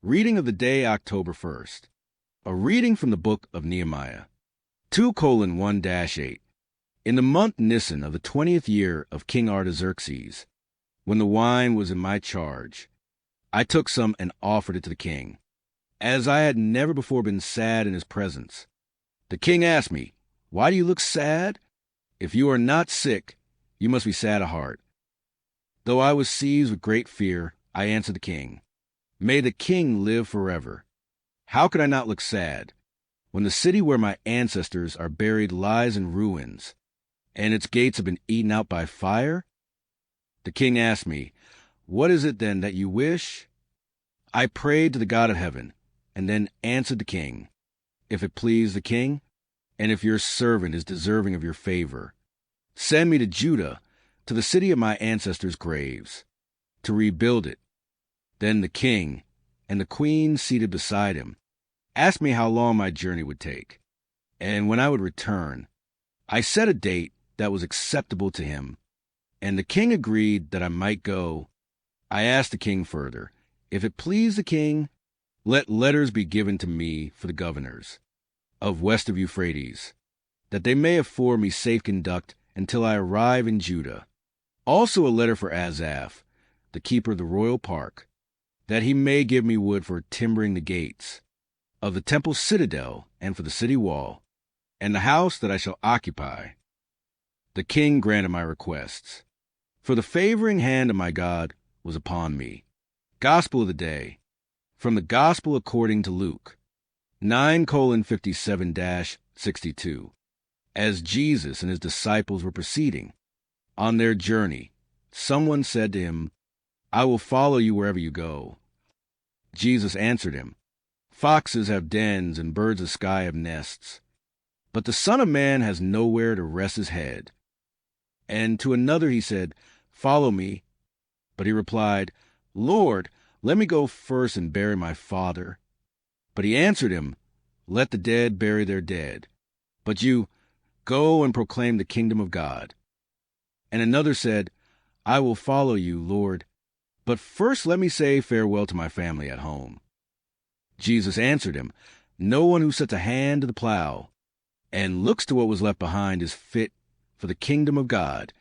Reading of the day, October 1st. A reading from the book of Nehemiah. 2:1-8. In the month Nisan of the 20th year of King Artaxerxes, when the wine was in my charge, I took some and offered it to the king, as I had never before been sad in his presence. The king asked me, "Why do you look sad? If you are not sick, you must be sad at heart." Though I was seized with great fear, I answered the king, "May the king live forever. How could I not look sad, when the city where my ancestors are buried lies in ruins, and its gates have been eaten out by fire?" The king asked me, "What is it then that you wish?" I prayed to the God of heaven, and then answered the king, "If it please the king, and if your servant is deserving of your favor, send me to Judah, to the city of my ancestors' graves, to rebuild it." Then the king, and the queen seated beside him, asked me how long my journey would take, and when I would return. I set a date that was acceptable to him, and the king agreed that I might go. I asked the king further, "If it please the king, let letters be given to me for the governors of west of Euphrates, that they may afford me safe conduct until I arrive in Judah. Also a letter for Asaph, the keeper of the royal park, that he may give me wood for timbering the gates of the temple citadel and for the city wall, and the house that I shall occupy." The king granted my requests, for the favoring hand of my God was upon me. Gospel of the day, from the Gospel according to Luke, 9:57-62. As Jesus and his disciples were proceeding on their journey, someone said to him, "I will follow you wherever you go." Jesus answered him, "Foxes have dens and birds of the sky have nests, but the Son of Man has nowhere to rest his head." And to another he said, "Follow me." But he replied, "Lord, let me go first and bury my father." But he answered him, "Let the dead bury their dead, but you go and proclaim the kingdom of God." And another said, "I will follow you, Lord, but first let me say farewell to my family at home." Jesus answered him, "No one who sets a hand to the plow and looks to what was left behind is fit for the kingdom of God."